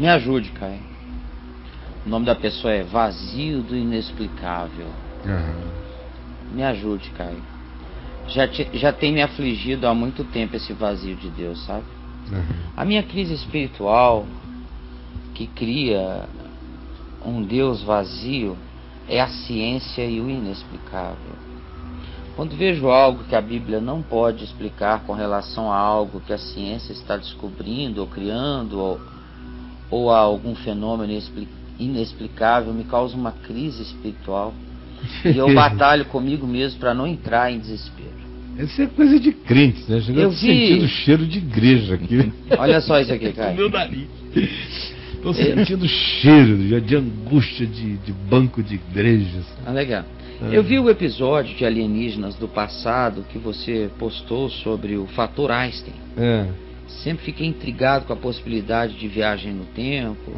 Me ajude, Caio. O nome da pessoa é Vazio do Inexplicável. Me ajude, Caio. Já tem me afligido há muito tempo esse vazio de Deus, sabe? A minha crise espiritual, que cria um Deus vazio, é a ciência e o inexplicável. Quando vejo algo que a Bíblia não pode explicar com relação a algo que a ciência está descobrindo ou criando, ou a algum fenômeno inexplicável, me causa uma crise espiritual. E eu batalho comigo mesmo para não entrar em desespero. Essa é coisa de crente, né? Eu tô sentindo cheiro de igreja aqui. Olha só isso aqui, cara. Meu nariz. Estou sentindo cheiro de angústia de banco de igrejas. Legal. Eu vi o episódio de alienígenas do passado que você postou sobre o fator Einstein. Sempre fiquei intrigado com a possibilidade de viagem no tempo.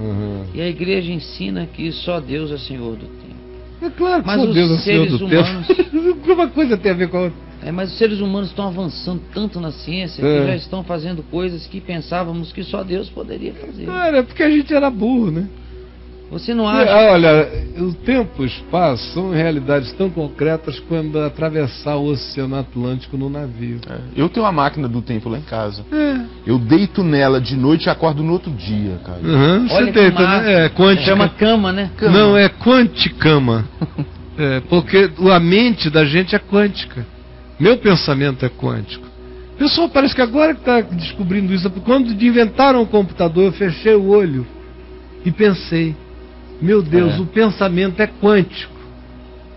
E a igreja ensina que só Deus é Senhor do tempo. É claro que mas só Deus é Senhor do tempo. Uma coisa tem a ver com a outra. Mas os seres humanos estão avançando tanto na ciência que já estão fazendo coisas que pensávamos que só Deus poderia fazer. Cara, é porque a gente era burro, né? Você não acha? Olha, o tempo e o espaço são realidades tão concretas quando atravessar o Oceano Atlântico no navio. Eu tenho uma máquina do tempo lá em casa. Eu deito nela de noite e acordo no outro dia, cara. Olha, você deita, né? É quântica. Chama cama, né? Cama. Não, é quanticama. Porque a mente da gente é quântica. Meu pensamento é quântico. O pessoal parece que agora que está descobrindo isso. Quando inventaram o computador, eu fechei o olho e pensei, meu Deus, o pensamento é quântico.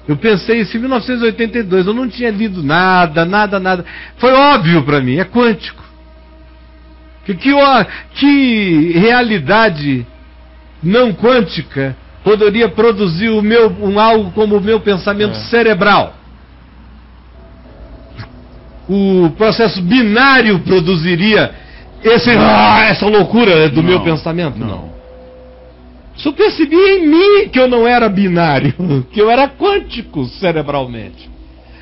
Eu pensei isso em 1982, eu não tinha lido nada. Foi óbvio para mim, é quântico. Que realidade não quântica poderia produzir algo como o meu pensamento cerebral? O processo binário produziria essa loucura do meu pensamento? Não. Só percebi em mim que eu não era binário, que eu era quântico cerebralmente.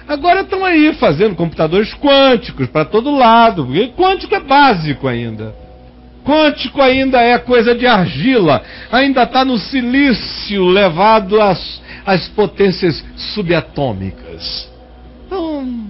Agora estão aí fazendo computadores quânticos para todo lado, porque quântico é básico ainda. Quântico ainda é coisa de argila, ainda está no silício levado às potências subatômicas. Então,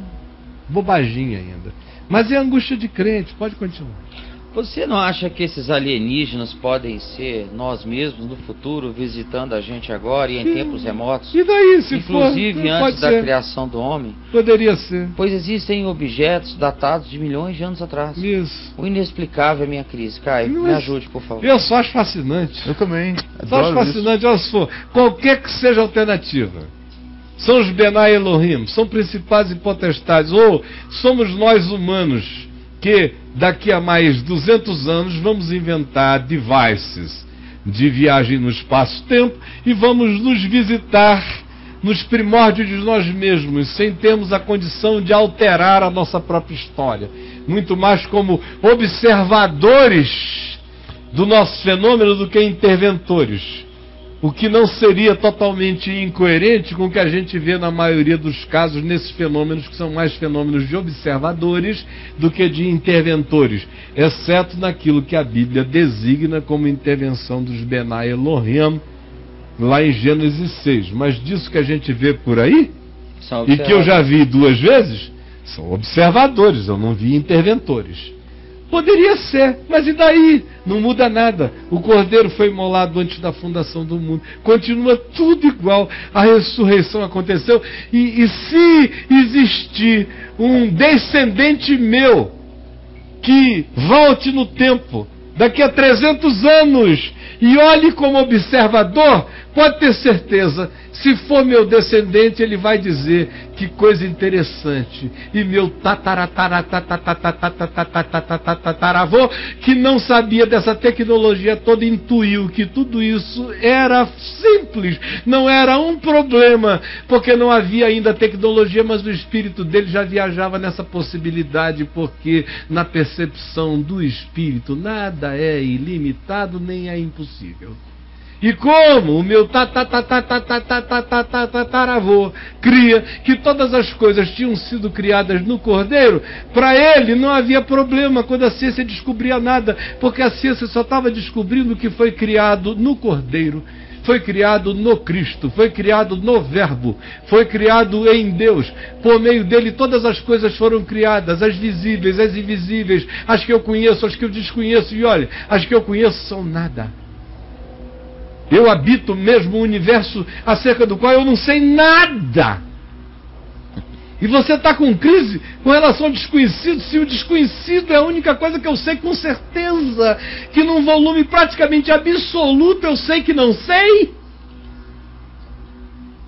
bobaginha ainda. Mas é angústia de crente, pode continuar. Você não acha que esses alienígenas podem ser nós mesmos no futuro, visitando a gente agora e em tempos remotos? E daí, se inclusive for, antes da criação do homem? Poderia ser. Pois existem objetos datados de milhões de anos atrás. Isso. O inexplicável é minha crise. Caio, me ajude, por favor. Eu só acho fascinante. Eu também. Só acho fascinante. Olha só, qualquer que seja a alternativa. São os Benai Elohim, são principados e potestades, ou somos nós humanos que daqui a mais 200 anos vamos inventar devices de viagem no espaço-tempo e vamos nos visitar nos primórdios de nós mesmos, sem termos a condição de alterar a nossa própria história, muito mais como observadores do nosso fenômeno do que interventores. O que não seria totalmente incoerente com o que a gente vê na maioria dos casos nesses fenômenos, que são mais fenômenos de observadores do que de interventores, exceto naquilo que a Bíblia designa como intervenção dos Benai Elohim, lá em Gênesis 6. Mas disso que a gente vê por aí, e que eu já vi 2 vezes, são observadores, eu não vi interventores. Poderia ser, mas e daí? Não muda nada. O Cordeiro foi imolado antes da fundação do mundo. Continua tudo igual. A ressurreição aconteceu. E se existir um descendente meu que volte no tempo, daqui a 300 anos, e olhe como observador, pode ter certeza, se for meu descendente, ele vai dizer que coisa interessante. E meu tataravô, que não sabia dessa tecnologia toda, intuiu que tudo isso era simples, não era um problema, porque não havia ainda tecnologia, mas o espírito dele já viajava nessa possibilidade, porque na percepção do espírito nada é ilimitado nem é impossível. E como o meu tataravô cria que todas as coisas tinham sido criadas no Cordeiro, para ele não havia problema quando a ciência descobria nada, porque a ciência só estava descobrindo o que foi criado no Cordeiro. Foi criado no Cristo, foi criado no Verbo, foi criado em Deus. Por meio dele todas as coisas foram criadas, as visíveis, as invisíveis, as que eu conheço, as que eu desconheço. E olha, as que eu conheço são nada. Eu habito mesmo um universo acerca do qual eu não sei nada. E você está com crise com relação ao desconhecido, se o desconhecido é a única coisa que eu sei com certeza, que num volume praticamente absoluto eu sei que não sei?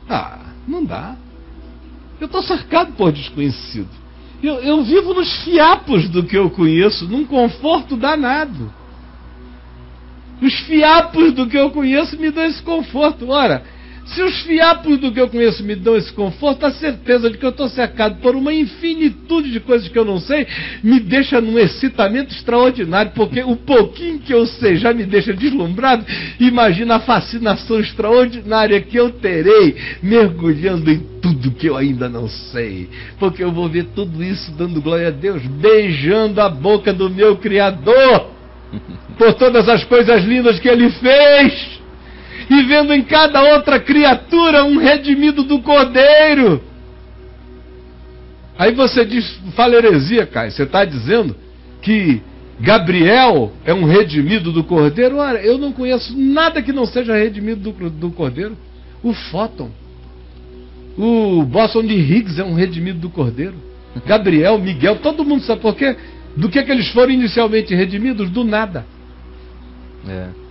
Ah, não dá. Eu estou cercado por desconhecido. Eu vivo nos fiapos do que eu conheço, num conforto danado. Os fiapos do que eu conheço me dão esse conforto. Ora, se os fiapos do que eu conheço me dão esse conforto, a certeza de que eu estou cercado por uma infinitude de coisas que eu não sei, me deixa num excitamento extraordinário, porque o pouquinho que eu sei já me deixa deslumbrado. Imagina a fascinação extraordinária que eu terei mergulhando em tudo que eu ainda não sei, porque eu vou ver tudo isso dando glória a Deus, beijando a boca do meu Criador, por todas as coisas lindas que Ele fez, e vendo em cada outra criatura um redimido do Cordeiro. Aí você diz, fala heresia, Caio, você está dizendo que Gabriel é um redimido do Cordeiro? Ora, eu não conheço nada que não seja redimido do Cordeiro. O Fóton, o Bóson de Higgs é um redimido do Cordeiro. Gabriel, Miguel, todo mundo sabe por quê? Do que eles foram inicialmente redimidos? Do nada.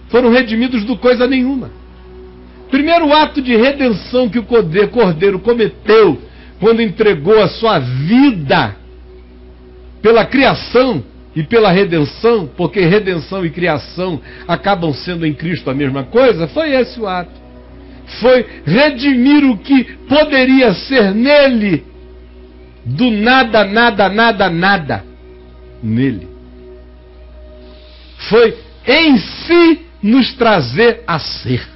Foram redimidos do coisa nenhuma. Primeiro ato de redenção que o Cordeiro cometeu quando entregou a sua vida pela criação e pela redenção, porque redenção e criação acabam sendo em Cristo a mesma coisa, foi esse o ato. Foi redimir o que poderia ser nele, do nada, nada, nada, nada, nele. Foi em si nos trazer a ser.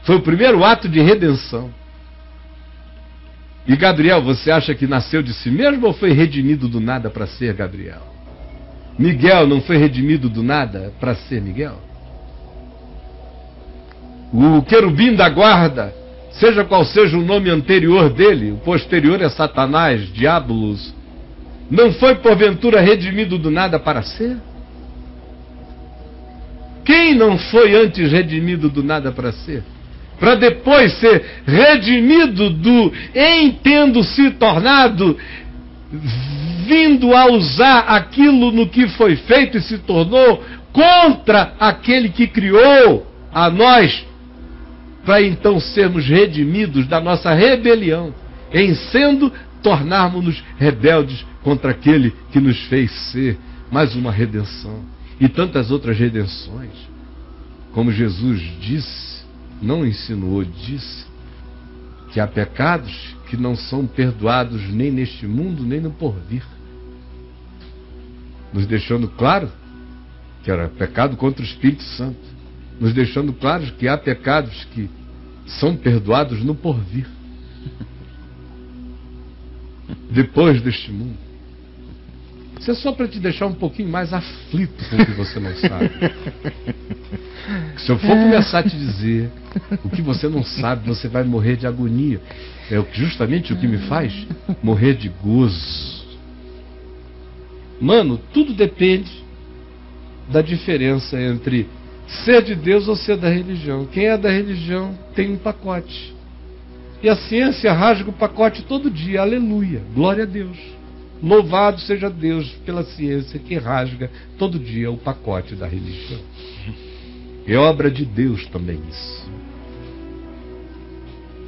Foi o primeiro ato de redenção. E Gabriel, você acha que nasceu de si mesmo ou foi redimido do nada para ser Gabriel? Miguel não foi redimido do nada para ser Miguel? O querubim da guarda, seja qual seja o nome anterior dele, o posterior é Satanás, Diabolos, não foi porventura redimido do nada para ser? Quem não foi antes redimido do nada para ser? Para depois ser redimido do em tendo se tornado, vindo a usar aquilo no que foi feito e se tornou contra aquele que criou a nós, para então sermos redimidos da nossa rebelião, em sendo tornarmos-nos rebeldes contra aquele que nos fez ser. Mais uma redenção. E tantas outras redenções. Como Jesus disse, não insinuou, disse que há pecados que não são perdoados nem neste mundo, nem no porvir. Nos deixando claro que era pecado contra o Espírito Santo. Nos deixando claro que há pecados que são perdoados no porvir. Depois deste mundo. Isso é só para te deixar um pouquinho mais aflito com o que você não sabe. Se eu for começar a te dizer o que você não sabe, você vai morrer de agonia. É justamente o que me faz morrer de gozo. Mano, tudo depende da diferença entre ser de Deus ou ser da religião. Quem é da religião tem um pacote. E a ciência rasga o pacote todo dia. Aleluia, glória a Deus. Louvado seja Deus pela ciência que rasga todo dia o pacote da religião. É obra de Deus também isso.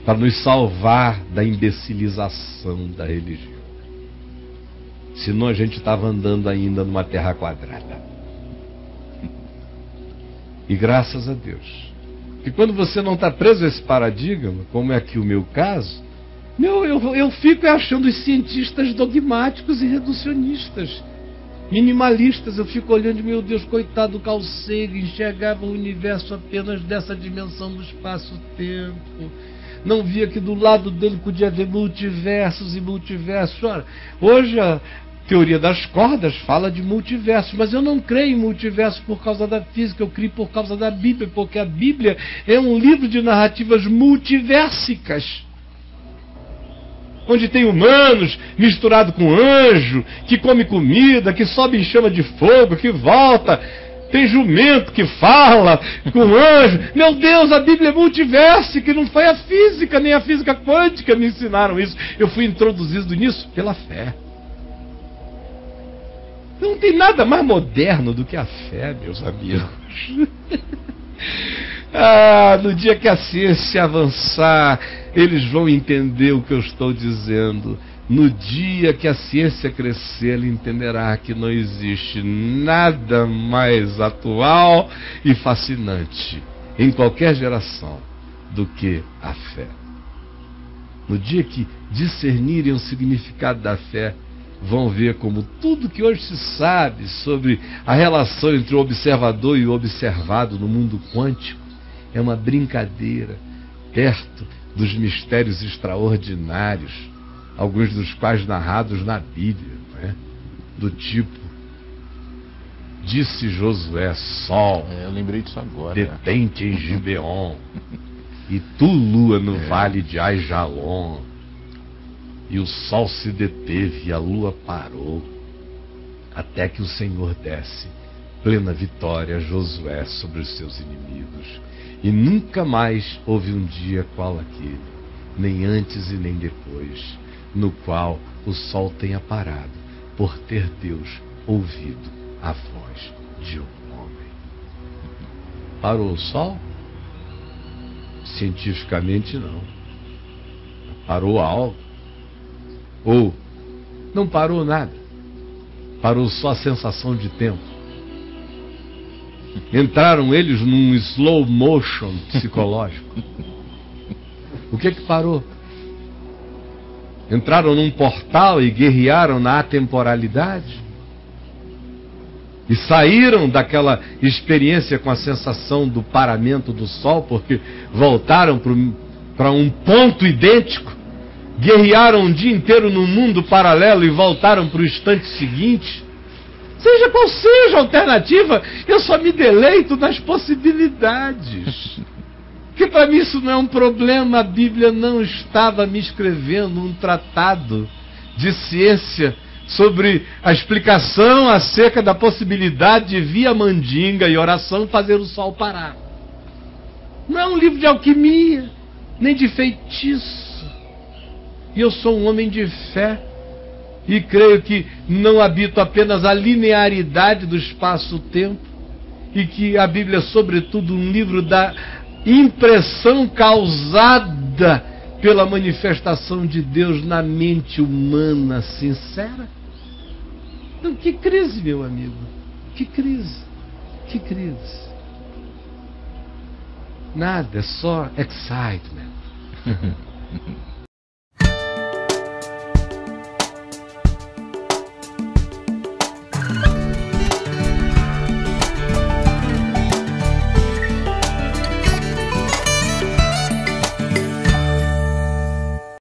Para nos salvar da imbecilização da religião. Senão a gente estava andando ainda numa terra quadrada. E graças a Deus. E quando você não está preso a esse paradigma, como é aqui o meu caso, eu fico achando os cientistas dogmáticos e reducionistas. minimalistas. Eu fico olhando, meu Deus, coitado do Carl Sagan, enxergava o universo apenas dessa dimensão do espaço-tempo. Não via que do lado dele podia haver multiversos e multiversos. Ora, hoje a teoria das cordas fala de multiversos, mas eu não creio em multiversos por causa da física, eu creio por causa da Bíblia, porque a Bíblia é um livro de narrativas multiversicas, onde tem humanos misturado com anjo, que come comida, que sobe em chama de fogo, que volta. Tem jumento que fala com anjo. Meu Deus, a Bíblia é multiverso, que não foi a física, nem a física quântica me ensinaram isso. Eu fui introduzido nisso pela fé. Não tem nada mais moderno do que a fé, meus amigos. No dia que a ciência avançar, eles vão entender o que eu estou dizendo. No dia que a ciência crescer, ele entenderá que não existe nada mais atual e fascinante em qualquer geração do que a fé. No dia que discernirem o significado da fé, vão ver como tudo que hoje se sabe sobre a relação entre o observador e o observado no mundo quântico é uma brincadeira perto dos mistérios extraordinários, alguns dos quais narrados na Bíblia, né? Do tipo, disse Josué, Sol, eu lembrei disso agora, detente em Gibeon, e tu, lua, no vale de Aijalon. E o sol se deteve e a lua parou, até que o Senhor desse plena vitória a Josué sobre os seus inimigos. E nunca mais houve um dia qual aquele, nem antes e nem depois, no qual o sol tenha parado, por ter Deus ouvido a voz de um homem. Parou o sol? Cientificamente não. Parou algo? Ou não parou nada? Parou só a sensação de tempo? Entraram eles num slow motion psicológico? O que parou? Entraram num portal e guerrearam na atemporalidade? E saíram daquela experiência com a sensação do paramento do sol, porque voltaram para um ponto idêntico? Guerrearam um dia inteiro num mundo paralelo e voltaram para o instante seguinte? Seja qual seja a alternativa, eu só me deleito nas possibilidades. Porque para mim isso não é um problema. A Bíblia não estava me escrevendo um tratado de ciência sobre a explicação acerca da possibilidade de via mandinga e oração fazer o sol parar. Não é um livro de alquimia, nem de feitiço. E eu sou um homem de fé e creio que não habito apenas a linearidade do espaço-tempo e que a Bíblia é sobretudo um livro da impressão causada pela manifestação de Deus na mente humana sincera. Então, que crise, meu amigo, que crise, que crise. Nada, é só excitement.